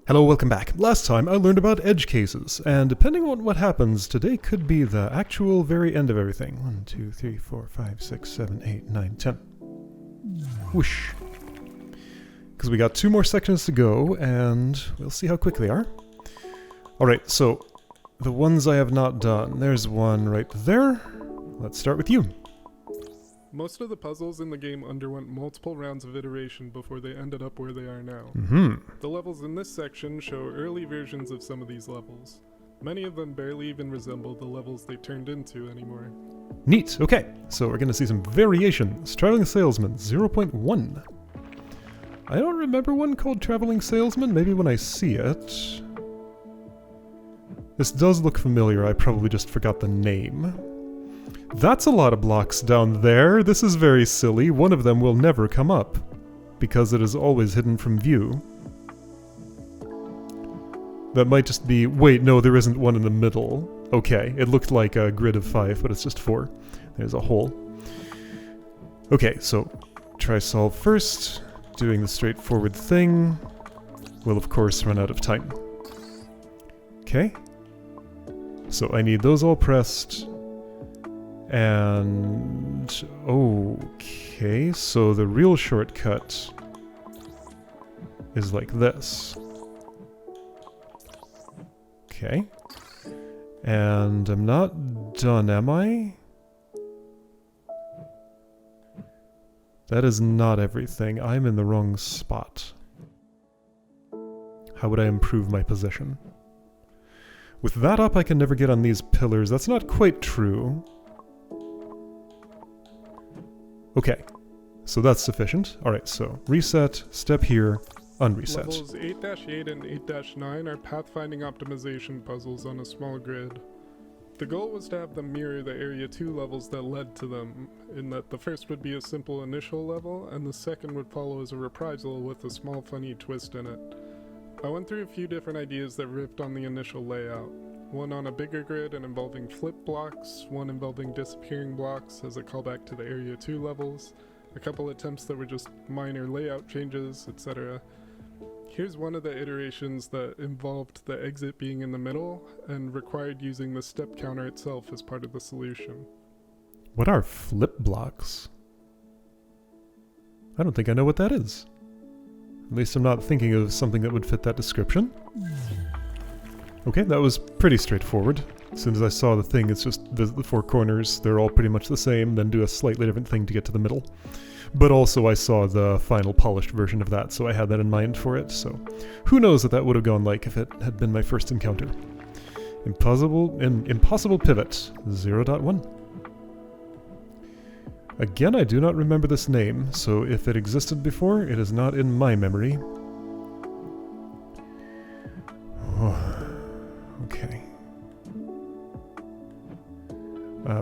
Hello, welcome back. Last time I learned about edge cases, and depending on what happens, today could be the actual very end of everything. 1, 2, 3, 4, 5, 6, 7, 8, 9, 10. Whoosh. Because we got 2 more sections to go, and we'll see how quick they are. Alright, so the ones I have not done. There's one right there. Let's start with you. Most of the puzzles in the game underwent multiple rounds of iteration before they ended up where they are now. The levels in this section show early versions of some of these levels. Many of them barely even resemble the levels they turned into anymore. Neat, okay. So we're going to see some variations. Traveling Salesman 0.1. I don't remember one called Traveling Salesman, maybe when I see it. This does look familiar, I probably just forgot the name. That's a lot of blocks down there. This is very silly. One of them will never come up, because it is always hidden from view. That might just be... Wait, no, there isn't one in the middle. Okay, it looked like a grid of 5, but it's just 4. There's a hole. Okay, so try solve first. Doing the straightforward thing. We'll of course run out of time. Okay. So I need those all pressed. And... okay, so the real shortcut is like this. Okay. And I'm not done, am I? That is not everything. I'm in the wrong spot. How would I improve my position? With that up, I can never get on these pillars. That's not quite true. Okay, so that's sufficient. Alright, so reset, step here, unreset. Levels 8-8 and 8-9 are pathfinding optimization puzzles on a small grid. The goal was to have them mirror the Area 2 levels that led to them, in that the first would be a simple initial level, and the second would follow as a reprisal with a small funny twist in it. I went through a few different ideas that riffed on the initial layout. One on a bigger grid and involving flip blocks, one involving disappearing blocks as a callback to the Area 2 levels, a couple attempts that were just minor layout changes, etc. Here's one of the iterations that involved the exit being in the middle and required using the step counter itself as part of the solution. What are flip blocks? I don't think I know what that is. At least I'm not thinking of something that would fit that description. Okay, that was pretty straightforward. As soon as I saw the thing, it's just visit the 4 corners, they're all pretty much the same, then do a slightly different thing to get to the middle. But also I saw the final polished version of that, so I had that in mind for it, so who knows what that would have gone like if it had been my first encounter. Impossible Pivot 0.1. Again, I do not remember this name, so if it existed before, it is not in my memory. Okay.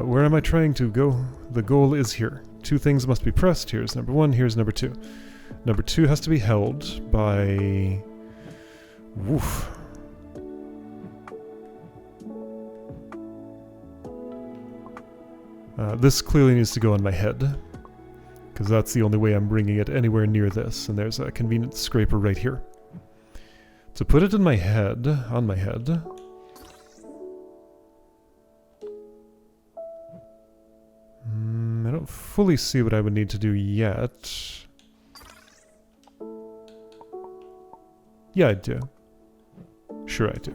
Where am I trying to go? The goal is here. 2 things must be pressed. Here's number 1, here's number 2. Number 2 has to be held by... Woof. This clearly needs to go on my head, because that's the only way I'm bringing it anywhere near this, and there's a convenient scraper right here. To put it in my head, on my head... I don't fully see what I would need to do yet. Yeah, I do. Sure I do.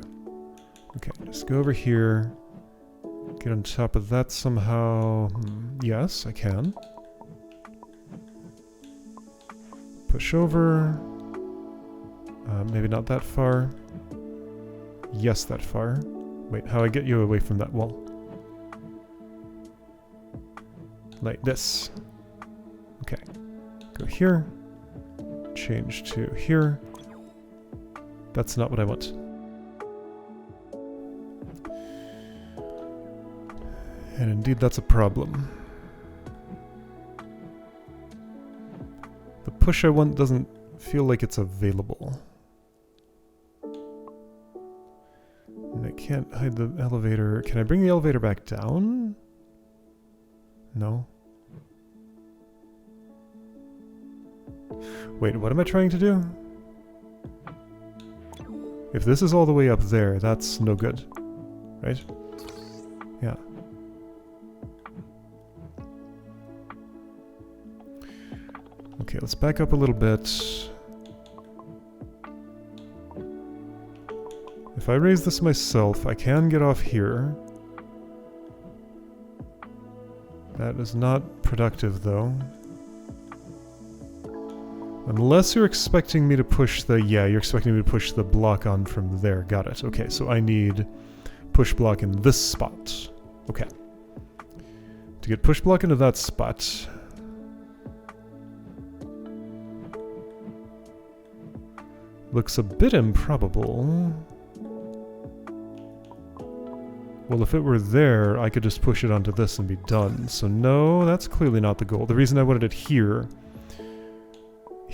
Okay, just go over here. Get on top of that somehow. Yes, I can. Push over. Maybe not that far. Yes, that far. Wait, how do I get you away from that wall? Like this. Okay. Go here. Change to here. That's not what I want. And indeed, that's a problem. The push I want doesn't feel like it's available. And I can't hide the elevator. Can I bring the elevator back down? No. Wait, what am I trying to do? If this is all the way up there, that's no good. Right? Yeah. Okay, let's back up a little bit. If I raise this myself, I can get off here. That is not productive, though. Unless you're expecting me to push the... Yeah, you're expecting me to push the block on from there. Got it. Okay, so I need push block in this spot. Okay. To get push block into that spot... Looks a bit improbable. Well, if it were there, I could just push it onto this and be done. So no, that's clearly not the goal. The reason I wanted it here,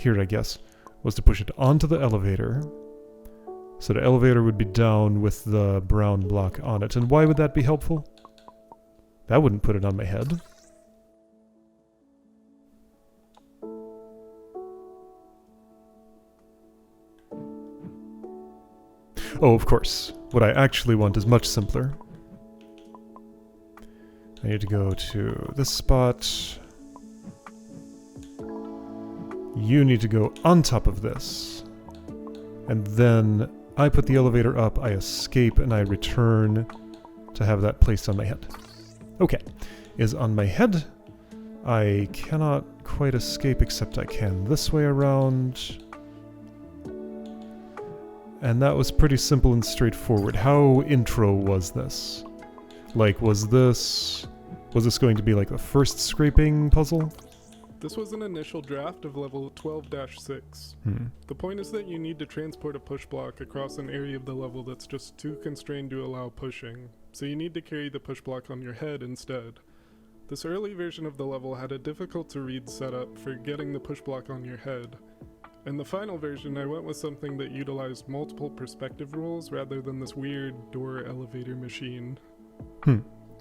I guess, was to push it onto the elevator. So the elevator would be down with the brown block on it. And why would that be helpful? That wouldn't put it on my head. Oh, of course. What I actually want is much simpler. I need to go to this spot. You need to go on top of this. And then I put the elevator up, I escape, and I return to have that placed on my head. Okay. Is on my head. I cannot quite escape except I can this way around. And that was pretty simple and straightforward. How intro was this? Like, was this going to be like the first scraping puzzle? This was an initial draft of level 12-6. The point is that you need to transport a push block across an area of the level that's just too constrained to allow pushing, so you need to carry the push block on your head instead. This early version of the level had a difficult to read setup for getting the push block on your head. In the final version, I went with something that utilized multiple perspective rules rather than this weird door elevator machine.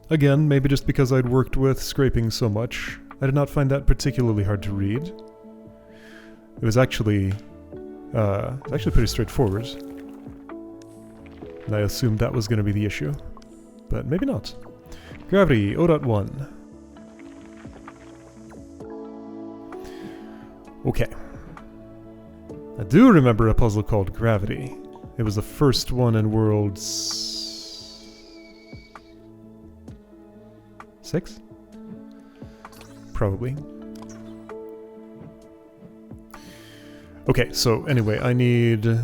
Again, maybe just because I'd worked with scraping so much, I did not find that particularly hard to read. It was actually pretty straightforward. And I assumed that was going to be the issue. But maybe not. Gravity, 0.1. Okay. I do remember a puzzle called Gravity. It was the first one in World 6? Probably. Okay, so anyway, I need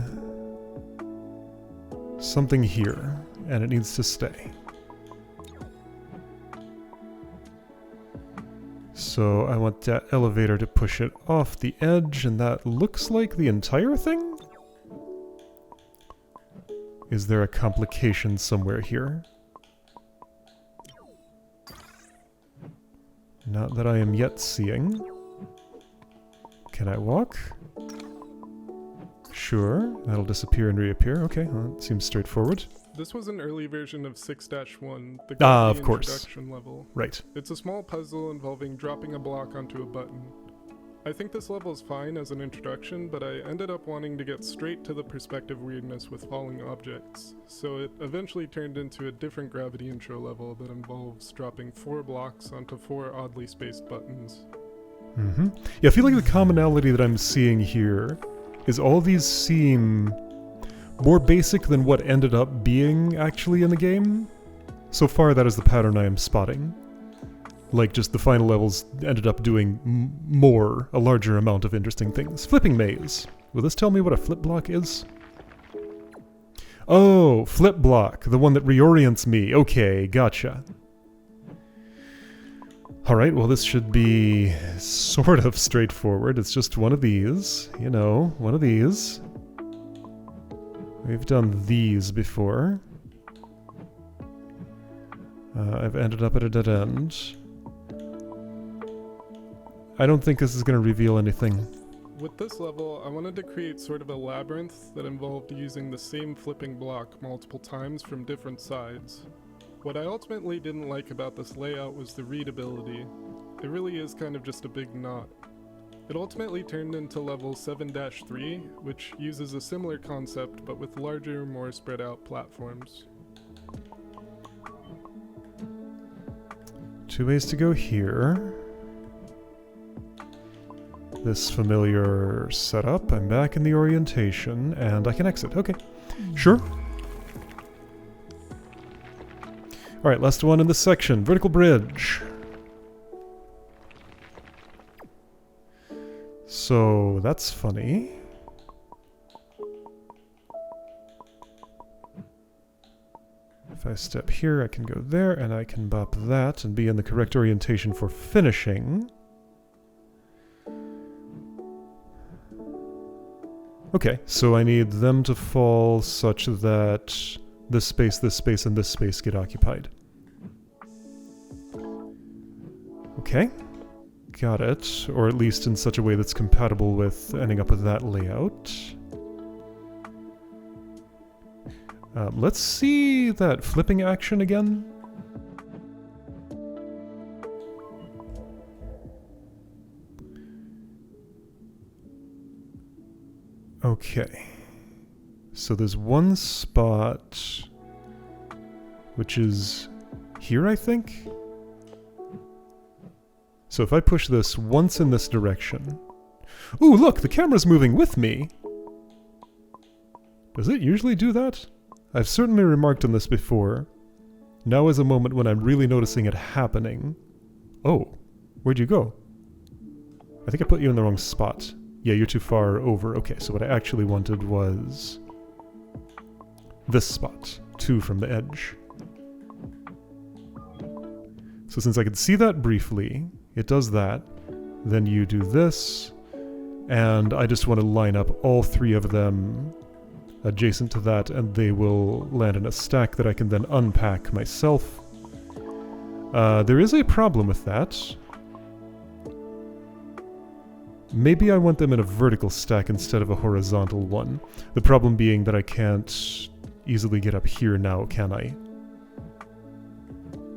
something here, and it needs to stay. So I want that elevator to push it off the edge, and that looks like the entire thing? Is there a complication somewhere here? Not that I am yet seeing. Can I walk? Sure, that'll disappear and reappear. Okay, well, that seems straightforward. This was an early version of 6-1, the of course. introduction level. Right. It's a small puzzle involving dropping a block onto a button. I think this level is fine as an introduction, but I ended up wanting to get straight to the perspective weirdness with falling objects, so it eventually turned into a different gravity intro level that involves dropping 4 blocks onto 4 oddly spaced buttons. Yeah, I feel like the commonality that I'm seeing here is all these seem more basic than what ended up being actually in the game. So far, that is the pattern I am spotting. Like, just the final levels ended up doing a larger amount of interesting things. Flipping maze. Will this tell me what a flip block is? Oh, flip block. The one that reorients me. Okay, gotcha. Alright, well this should be sort of straightforward. It's just one of these. You know, one of these. We've done these before. I've ended up at a dead end. I don't think this is going to reveal anything. With this level, I wanted to create sort of a labyrinth that involved using the same flipping block multiple times from different sides. What I ultimately didn't like about this layout was the readability. It really is kind of just a big knot. It ultimately turned into level 7-3, which uses a similar concept but with larger, more spread out platforms. 2 ways to go here. This familiar setup. I'm back in the orientation, and I can exit. Okay. Sure. Alright, last one in this section. Vertical bridge. So, that's funny. If I step here, I can go there, and I can bop that and be in the correct orientation for finishing. Okay, so I need them to fall such that this space, and this space get occupied. Okay. Got it. Or at least in such a way that's compatible with ending up with that layout. Let's see that flipping action again. Okay. So there's one spot, which is here, I think? So if I push this once in this direction... Ooh, look! The camera's moving with me! Does it usually do that? I've certainly remarked on this before. Now is a moment when I'm really noticing it happening. Oh, where'd you go? I think I put you in the wrong spot. Yeah, you're too far over. Okay, so what I actually wanted was... this spot. 2 from the edge. So since I could see that briefly, it does that. Then you do this. And I just want to line up all 3 of them adjacent to that, and they will land in a stack that I can then unpack myself. There is a problem with that. Maybe I want them in a vertical stack instead of a horizontal one. The problem being that I can't easily get up here now, can I?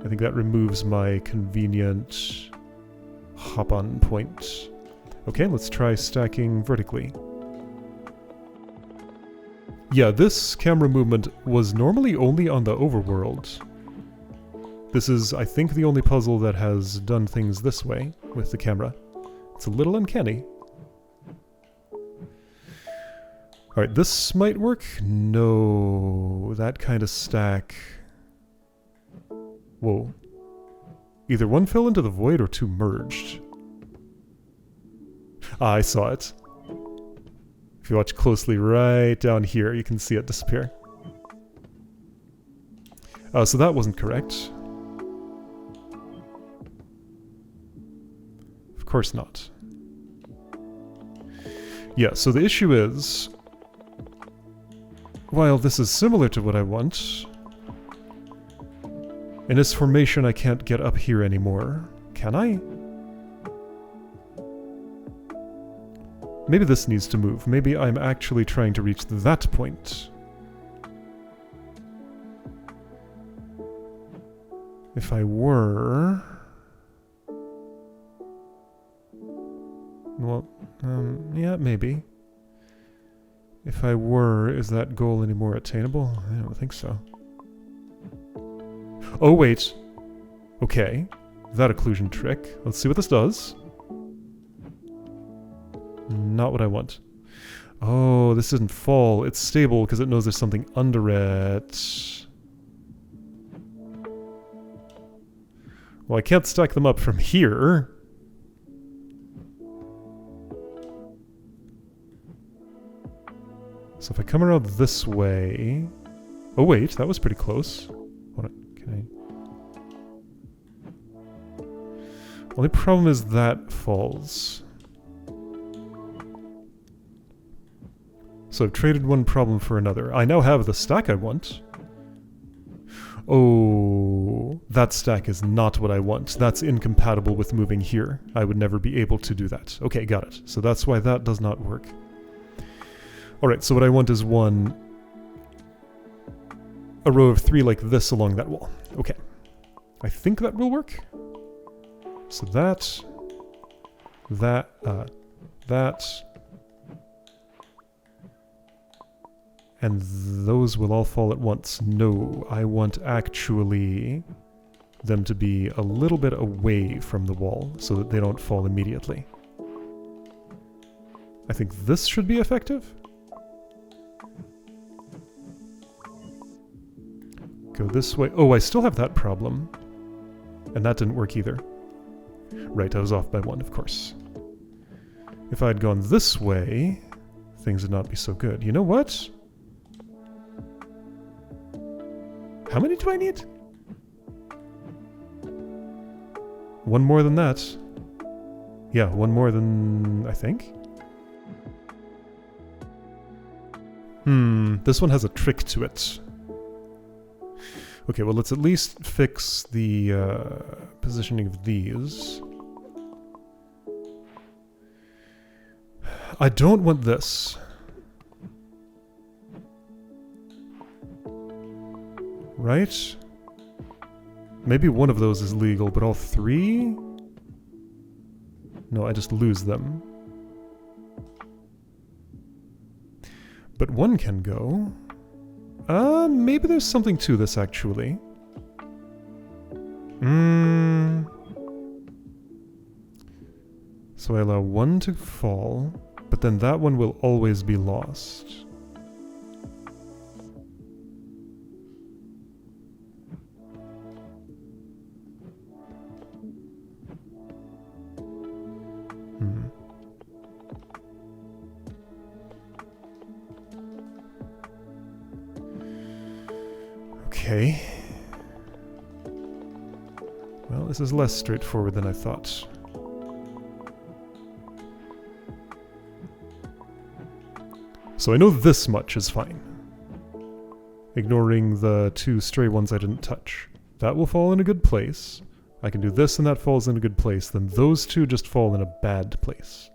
I think that removes my convenient hop-on point. Okay, let's try stacking vertically. Yeah, this camera movement was normally only on the overworld. This is, I think, the only puzzle that has done things this way with the camera. It's a little uncanny. Alright, this might work. No, that kind of stack. Whoa. Either one fell into the void or 2 merged. Ah, I saw it. If you watch closely right down here, you can see it disappear. So that wasn't correct. Of course not. Yeah, so the issue is, while this is similar to what I want, in this formation I can't get up here anymore. Can I? Maybe this needs to move. Maybe I'm actually trying to reach that point. If I were... Well, yeah, maybe. If I were, is that goal any more attainable? I don't think so. Oh, wait. Okay. That occlusion trick. Let's see what this does. Not what I want. Oh, this doesn't fall. It's stable because it knows there's something under it. Well, I can't stack them up from here. So if I come around this way... Oh wait, that was pretty close. Hold on, can I... Only problem is that falls. So I've traded one problem for another. I now have the stack I want. Oh, that stack is not what I want. That's incompatible with moving here. I would never be able to do that. Okay, got it. So that's why that does not work. Alright, so what I want is a row of 3 like this along that wall. Okay. I think that will work. So that, that. And those will all fall at once. No, I want actually them to be a little bit away from the wall so that they don't fall immediately. I think this should be effective. Go this way. Oh, I still have that problem. And that didn't work either. Right, I was off by one, of course. If I'd gone this way, things would not be so good. You know what? How many do I need? One more than that. Yeah, one more than... I think? This one has a trick to it. Okay, well let's at least fix the positioning of these. I don't want this. Right? Maybe one of those is legal, but all three? No, I just lose them. But one can go. Maybe there's something to this, actually. So I allow one to fall, but then that one will always be lost. Okay. Well, this is less straightforward than I thought. So I know this much is fine. Ignoring the two stray ones I didn't touch. That will fall in a good place. I can do this and that falls in a good place. Then those two just fall in a bad place.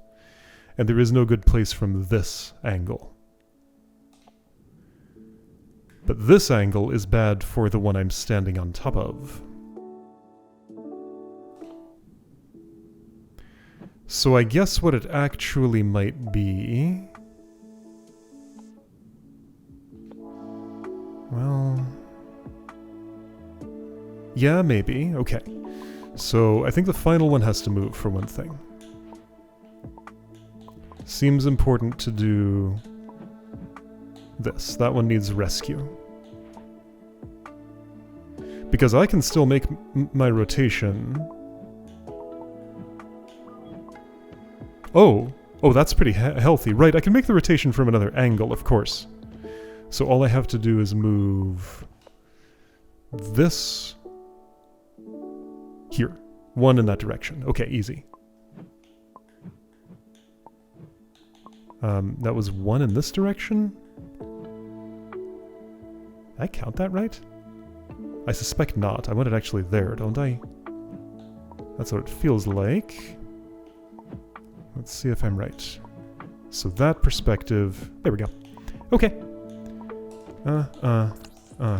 And there is no good place from this angle. But this angle is bad for the one I'm standing on top of. So I guess what it actually might be... Well... Yeah, maybe. Okay. So I think the final one has to move, for one thing. Seems important to do... this. That one needs rescue. Because I can still make my rotation. Oh! Oh, that's pretty healthy. Right, I can make the rotation from another angle, of course. So all I have to do is move... this... here. One in that direction. Okay, easy. That was one in this direction? Did I count that right? I suspect not. I want it actually there, don't I? That's what it feels like. Let's see if I'm right. So that perspective... There we go. Okay.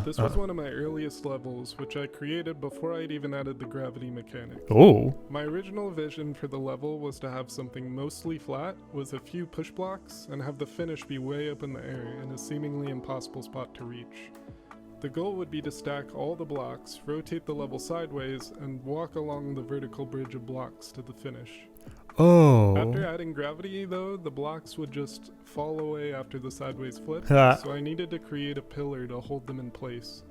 This was one of my earliest levels, which I created before I'd even added the gravity mechanic. Oh! My original vision for the level was to have something mostly flat, with a few push blocks, and have the finish be way up in the air in a seemingly impossible spot to reach. The goal would be to stack all the blocks, rotate the level sideways, and walk along the vertical bridge of blocks to the finish. Oh! After adding gravity, though, the blocks would just fall away after the sideways flip, so I needed to create a pillar to hold them in place.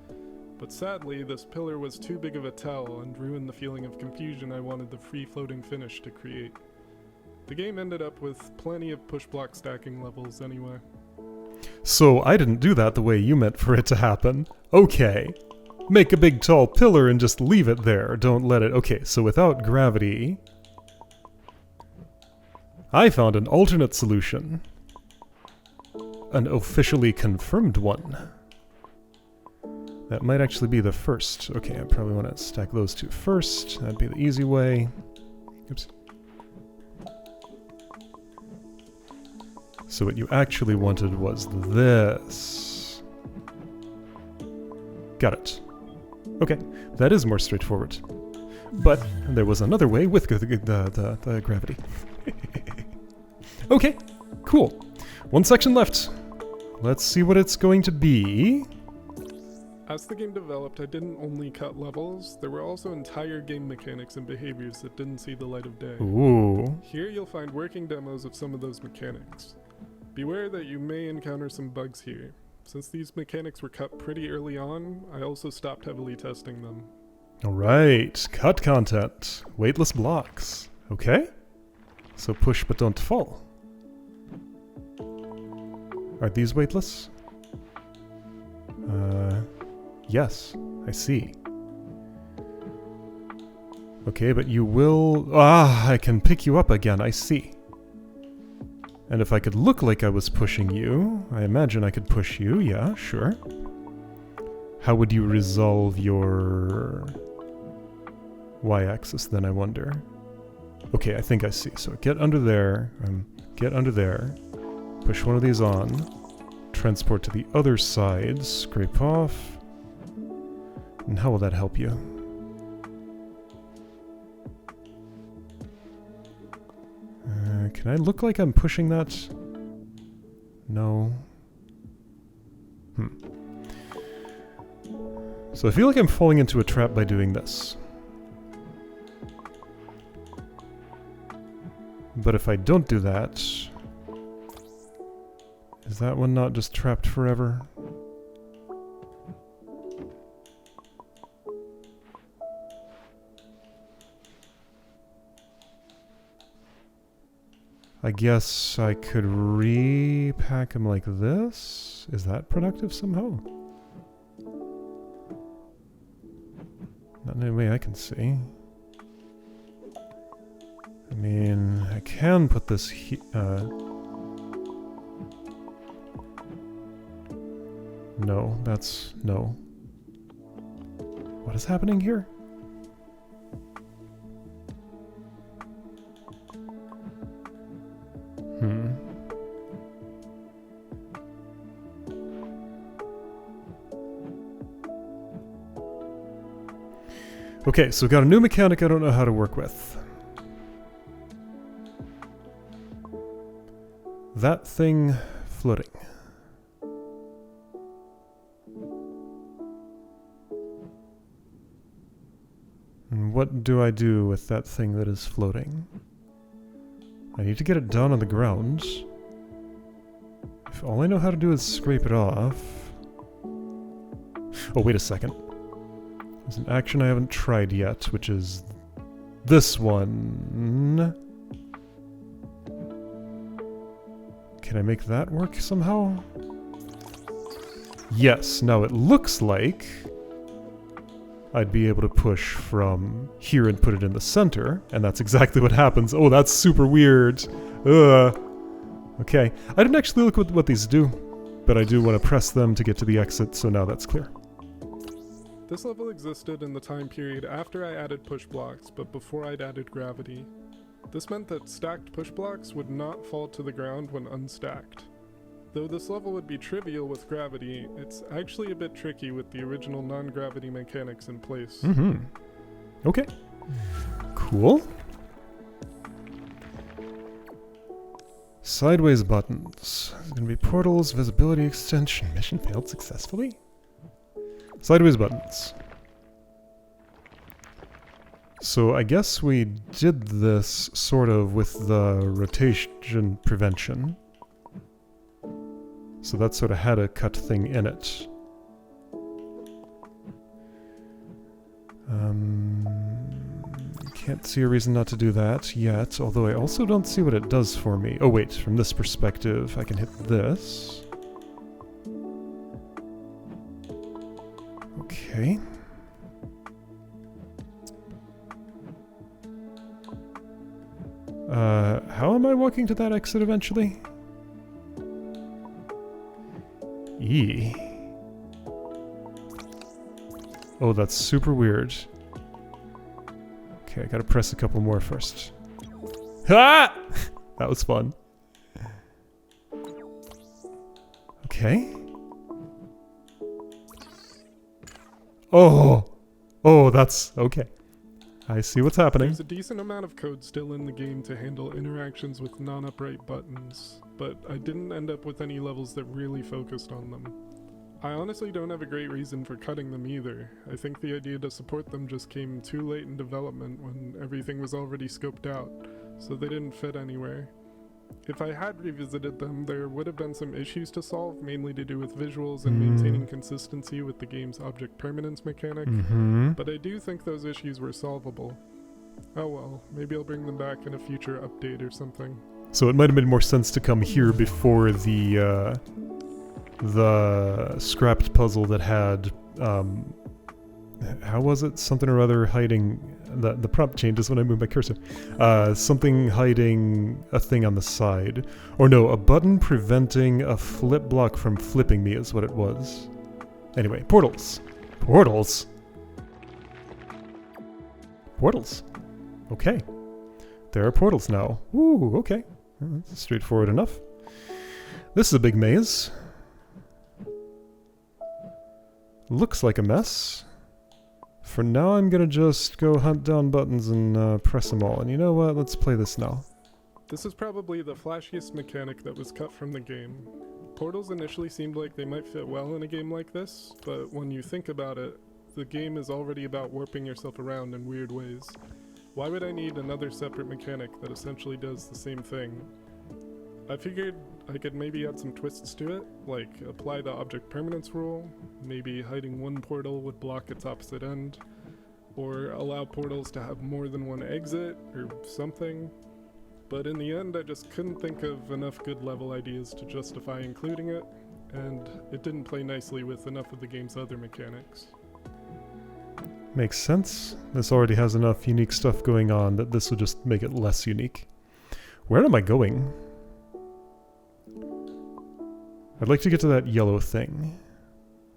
But sadly, this pillar was too big of a tell and ruined the feeling of confusion I wanted the free-floating finish to create. The game ended up with plenty of push block stacking levels anyway. So I didn't do that the way you meant for it to happen. Okay. Make a big tall pillar and just leave it there. Don't let it... Okay, so without gravity... I found an alternate solution. An officially confirmed one. That might actually be the first. Okay, I probably want to stack those two first. That'd be the easy way. Oops. So what you actually wanted was this. Got it. Okay, that is more straightforward. But there was another way with the gravity. Okay, cool. One section left. Let's see what it's going to be. As the game developed, I didn't only cut levels, there were also entire game mechanics and behaviors that didn't see the light of day. Ooh. Here you'll find working demos of some of those mechanics. Beware that you may encounter some bugs here. Since these mechanics were cut pretty early on, I also stopped heavily testing them. Alright, cut content. Weightless blocks. Okay. So push but don't fall. Are these weightless? Yes, I see. Okay, but you will... Ah, I can pick you up again, I see. And if I could look like I was pushing you, I imagine I could push you, yeah, sure. How would you resolve your y-axis then, I wonder? Okay, I think I see. So get under there, get under there, push one of these on, transport to the other side, scrape off, and how will that help you? Can I look like I'm pushing that? No. So I feel like I'm falling into a trap by doing this. But if I don't do that... Is that one not just trapped forever? I guess I could repack them like this? Is that productive somehow? Not in any way I can see. I mean, I can put this no, that's... no. What is happening here? Okay, so we've got a new mechanic I don't know how to work with. That thing floating. And what do I do with that thing that is floating? I need to get it down on the ground. If all I know how to do is scrape it off... Oh, wait a second. There's an action I haven't tried yet, which is this one. Can I make that work somehow? Yes, now it looks like I'd be able to push from here and put it in the center, and that's exactly what happens. Oh, that's super weird. Ugh. Okay, I didn't actually look at what these do, but I do want to press them to get to the exit, so now that's clear. This level existed in the time period after I added push blocks, but before I'd added gravity. This meant that stacked push blocks would not fall to the ground when unstacked. Though this level would be trivial with gravity, it's actually a bit tricky with the original non-gravity mechanics in place. Okay. Cool. Sideways buttons. There's gonna be portals, visibility extension. Mission failed successfully? Sideways buttons. So I guess we did this sort of with the rotation prevention. So that sort of had a cut thing in it. Can't see a reason not to do that yet, although I also don't see what it does for me. Oh wait, from this perspective, I can hit this. Okay. How am I walking to that exit eventually? E. Oh, that's super weird. Okay, I gotta press a couple more first. Ah! That was fun. Okay. Oh! Oh, that's... okay. I see what's happening. There's a decent amount of code still in the game to handle interactions with non-upright buttons, but I didn't end up with any levels that really focused on them. I honestly don't have a great reason for cutting them either. I think the idea to support them just came too late in development when everything was already scoped out, so they didn't fit anywhere. If I had revisited them, there would have been some issues to solve, mainly to do with visuals and maintaining consistency with the game's object permanence mechanic, but I do think those issues were solvable. Oh well, maybe I'll bring them back in a future update or something. So it might have made more sense to come here before the scrapped puzzle that had, how was it? Something or other hiding, the prompt changes when I move my cursor. Something hiding a thing on the side. Or no, a button preventing a flip block from flipping me is what it was. Anyway, portals. Portals? Portals. Okay. There are portals now. Ooh, okay. That's straightforward enough. This is a big maze. Looks like a mess. For now, I'm gonna just go hunt down buttons and press them all. And you know what? Let's play this now. This is probably the flashiest mechanic that was cut from the game. Portals initially seemed like they might fit well in a game like this, but when you think about it, the game is already about warping yourself around in weird ways. Why would I need another separate mechanic that essentially does the same thing? I figured I could maybe add some twists to it, like apply the object permanence rule, maybe hiding one portal would block its opposite end, or allow portals to have more than one exit, or something. But in the end, I just couldn't think of enough good level ideas to justify including it, and it didn't play nicely with enough of the game's other mechanics. Makes sense. This already has enough unique stuff going on that this will just make it less unique. Where am I going? I'd like to get to that yellow thing.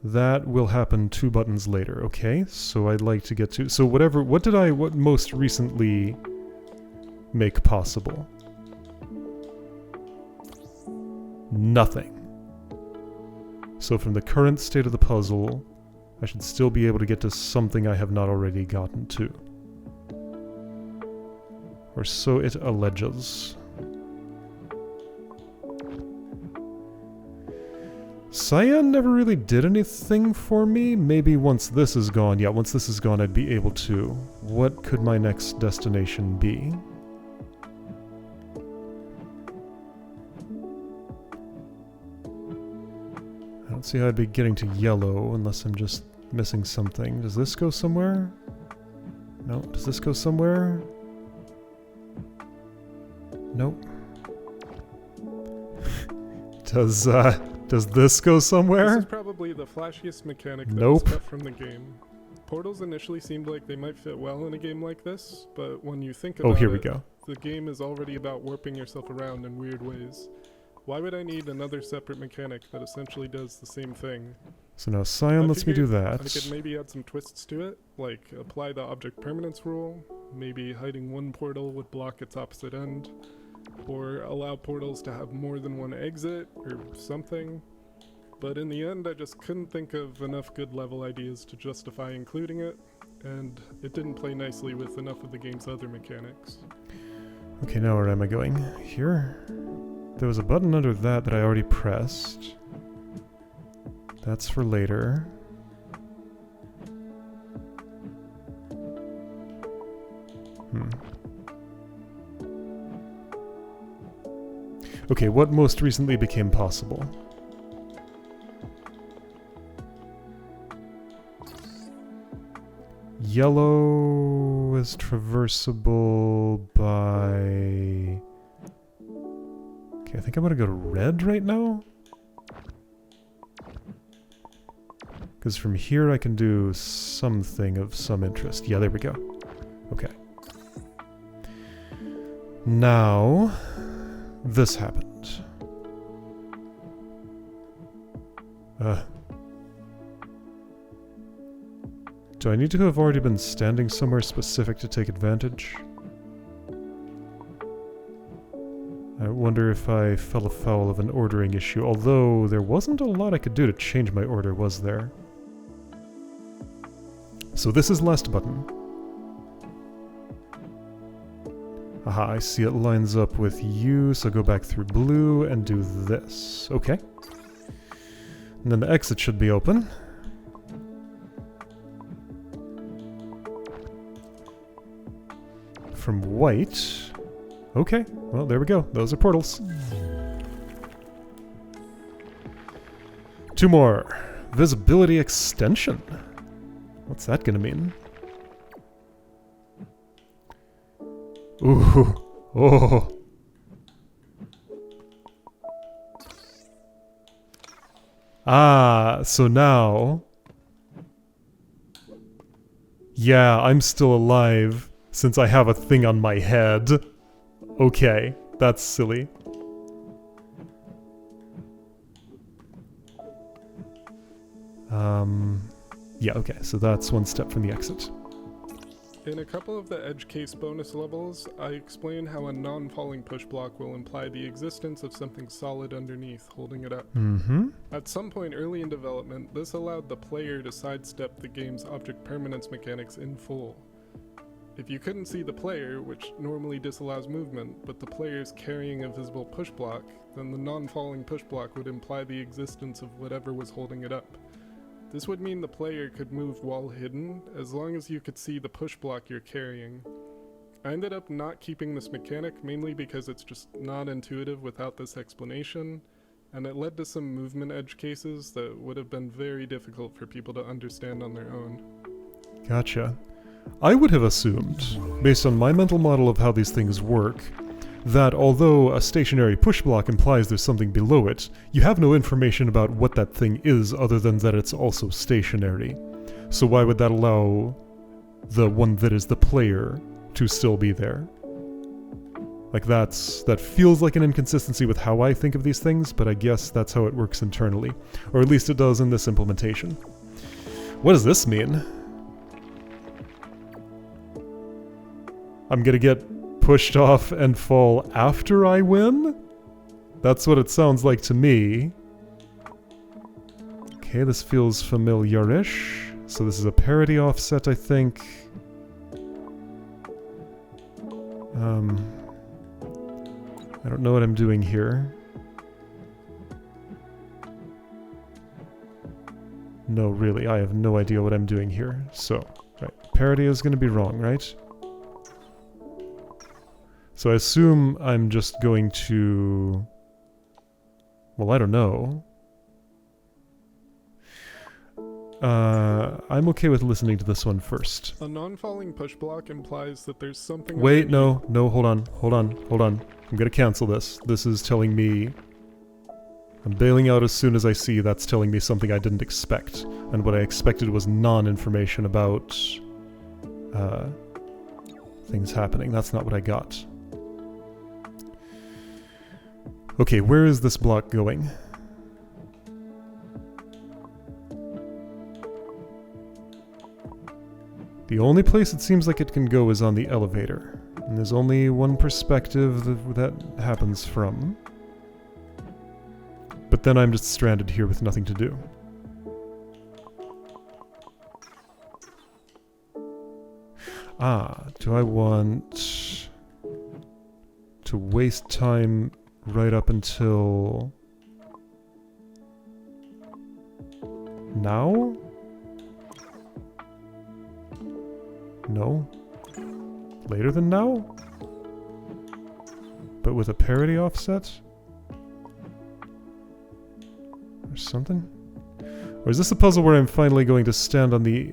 That will happen 2 buttons later, okay? So I'd like to get to... So what did I most recently make possible? Nothing. So from the current state of the puzzle, I should still be able to get to something I have not already gotten to. Or so it alleges. Cyan never really did anything for me. Maybe once this is gone, yeah, once this is gone I'd be able to. What could my next destination be? I don't see how I'd be getting to yellow unless I'm just missing something. Does this go somewhere? No. Does this go somewhere? Nope. Does this go somewhere? This is probably the flashiest mechanic that Nope. was cut from the game. Portals initially seemed like they might fit well in a game like this, but when you think about Oh, here it, we go. the game is already about warping yourself around in weird ways. Why would I need another separate mechanic that essentially does the same thing? So now Cyan lets me do that. I could maybe add some twists to it, like apply the object permanence rule, maybe hiding one portal would block its opposite end, or allow portals to have more than one exit, or something. But in the end, I just couldn't think of enough good level ideas to justify including it, and it didn't play nicely with enough of the game's other mechanics. Okay, now where am I going? Here? There was a button under that I already pressed. That's for later. Okay, what most recently became possible? Yellow is traversable by... Okay, I think I'm gonna go to red right now. Because from here I can do something of some interest. Yeah, there we go. Okay. Now, this happened. Do I need to have already been standing somewhere specific to take advantage? I wonder if I fell afoul of an ordering issue, although there wasn't a lot I could do to change my order, was there? So this is last button. Aha, I see it lines up with you, so go back through blue and do this. Okay. And then the exit should be open. From white. Okay, well, there we go. Those are portals. 2 more. Visibility extension. What's that gonna mean? Ooh. Oh. Ah, so now... Yeah, I'm still alive, since I have a thing on my head. Okay, that's silly. Yeah, okay, so that's one step from the exit. In a couple of the edge case bonus levels, I explain how a non-falling push block will imply the existence of something solid underneath, holding it up. Mm-hmm. At some point early in development, this allowed the player to sidestep the game's object permanence mechanics in full. If you couldn't see the player, which normally disallows movement, but the player is carrying a visible push block, then the non-falling push block would imply the existence of whatever was holding it up. This would mean the player could move while hidden, as long as you could see the push block you're carrying. I ended up not keeping this mechanic, mainly because it's just not intuitive without this explanation, and it led to some movement edge cases that would have been very difficult for people to understand on their own. Gotcha. I would have assumed, based on my mental model of how these things work, that although a stationary push block implies there's something below it, you have no information about what that thing is other than that it's also stationary. So why would that allow the one that is the player to still be there? Like that feels like an inconsistency with how I think of these things, but I guess that's how it works internally. Or at least it does in this implementation. What does this mean? I'm gonna get pushed off and fall after I win? That's what it sounds like to me. Okay, this feels familiar-ish. So this is a parity offset, I think. I don't know what I'm doing here. No, really, I have no idea what I'm doing here. So, right, parity is going to be wrong, right? So I assume I'm just going to... Well, I don't know. I'm okay with listening to this one first. A non-falling push block implies that there's something... Wait, no, hold on. I'm gonna cancel this. This is telling me... I'm bailing out as soon as I see that's telling me something I didn't expect. And what I expected was non-information about... things happening. That's not what I got. Okay, where is this block going? The only place it seems like it can go is on the elevator. And there's only one perspective that happens from. But then I'm just stranded here with nothing to do. Ah, do I want to waste time right up until now? No. Later than now? But with a parity offset? Or something? Or is this a puzzle where I'm finally going to stand on the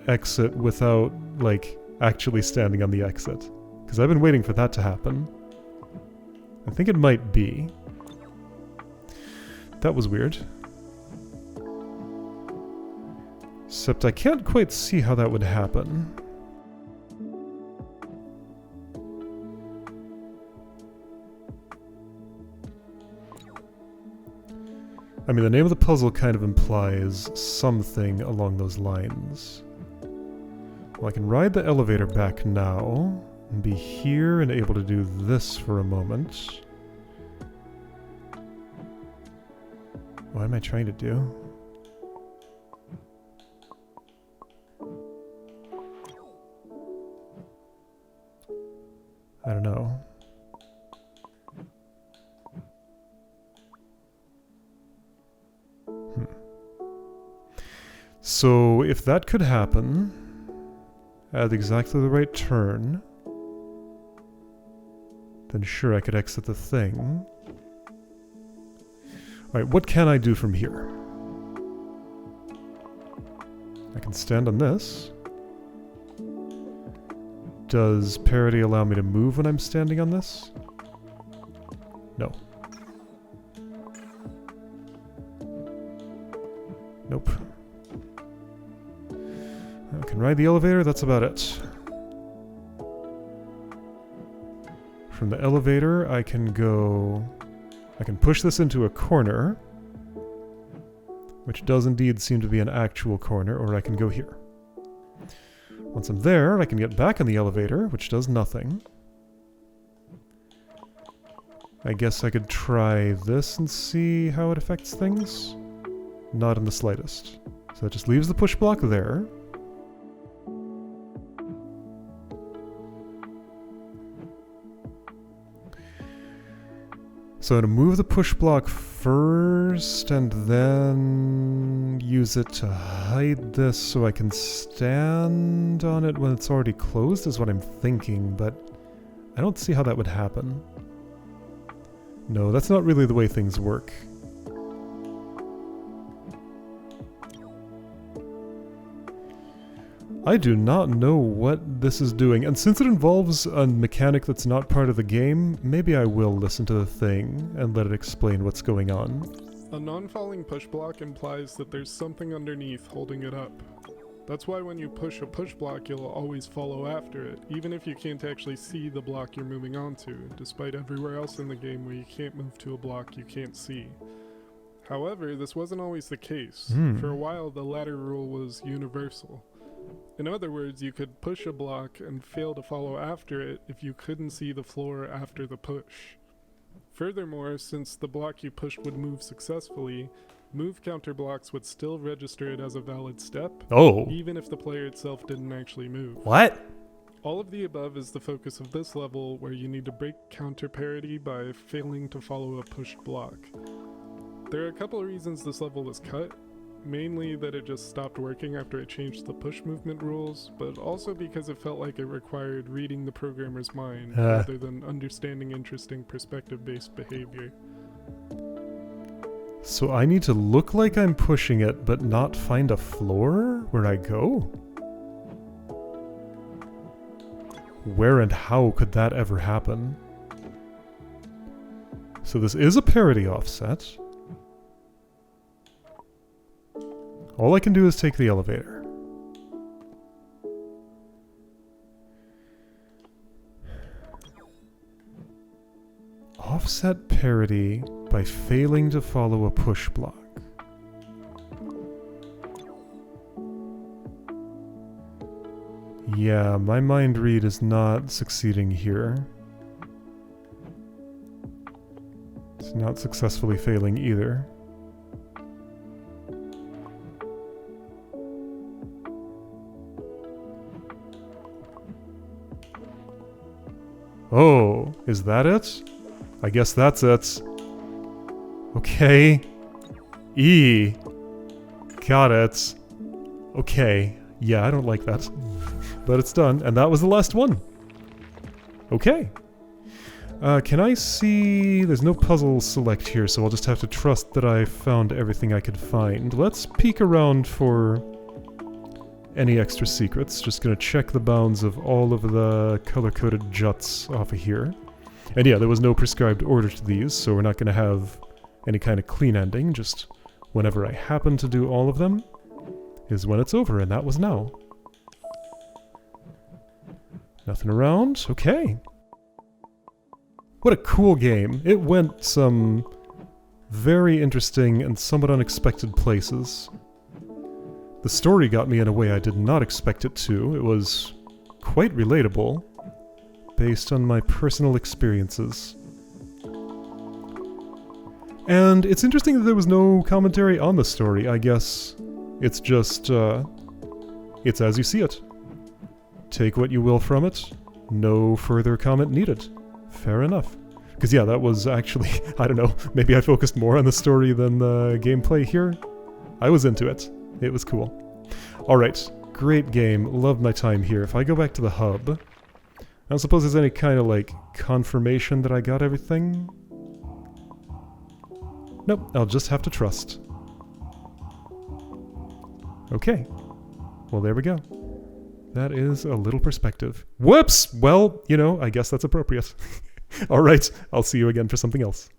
exit without, like, actually standing on the exit? Because I've been waiting for that to happen. I think it might be. That was weird. Except I can't quite see how that would happen. I mean, the name of the puzzle kind of implies something along those lines. Well, I can ride the elevator back now, and be here and able to do this for a moment. What am I trying to do? I don't know. So if that could happen at exactly the right turn, then sure, I could exit the thing. Alright, what can I do from here? I can stand on this. Does parity allow me to move when I'm standing on this? No. Nope. I can ride the elevator, that's about it. From the elevator, I can push this into a corner, which does indeed seem to be an actual corner, or I can go here. Once I'm there, I can get back on the elevator, which does nothing. I guess I could try this and see how it affects things. Not in the slightest. So that just leaves the push block there. So to move the push block first and then use it to hide this so I can stand on it when it's already closed is what I'm thinking, but I don't see how that would happen. No, that's not really the way things work. I do not know what this is doing, and since it involves a mechanic that's not part of the game, maybe I will listen to the thing and let it explain what's going on. A non-falling push block implies that there's something underneath holding it up. That's why when you push a push block, you'll always follow after it, even if you can't actually see the block you're moving onto, despite everywhere else in the game where you can't move to a block you can't see. However, this wasn't always the case. For a while, the latter rule was universal. In other words, you could push a block and fail to follow after it if you couldn't see the floor after the push. Furthermore, since the block you pushed would move successfully, move counter blocks would still register it as a valid step, even if the player itself didn't actually move. What? All of the above is the focus of this level, where you need to break counter parity by failing to follow a pushed block. There are a couple of reasons this level was cut. Mainly that it just stopped working after it changed the push movement rules, but also because it felt like it required reading the programmer's mind rather than understanding interesting perspective-based behavior. So I need to look like I'm pushing it, but not find a floor where I go? Where and how could that ever happen? So this is a parity offset. All I can do is take the elevator. Offset parity by failing to follow a push block. Yeah, my mind read is not succeeding here. It's not successfully failing either. Oh, is that it? I guess that's it. Okay. E. Got it. Okay. Yeah, I don't like that. But it's done, and that was the last one. Okay. Can I see... There's no puzzle select here, so I'll just have to trust that I found everything I could find. Let's peek around for any extra secrets. Just gonna check the bounds of all of the color-coded juts off of here. And yeah, there was no prescribed order to these, so we're not gonna have any kind of clean ending. Just whenever I happen to do all of them is when it's over, and that was now. Nothing around? Okay. What a cool game. It went some very interesting and somewhat unexpected places. The story got me in a way I did not expect it to. It was quite relatable, based on my personal experiences. And it's interesting that there was no commentary on the story. I guess it's just, it's as you see it. Take what you will from it, No further comment needed. Fair enough. Because yeah, that was actually, I don't know, maybe I focused more on the story than the gameplay here. I was into it. It was cool. Alright, great game. Loved my time here. If I go back to the hub, I don't suppose there's any kind of like confirmation that I got everything? Nope, I'll just have to trust. Okay. Well, there we go. That is a little perspective. Whoops! Well, you know, I guess that's appropriate. Alright, I'll see you again for something else.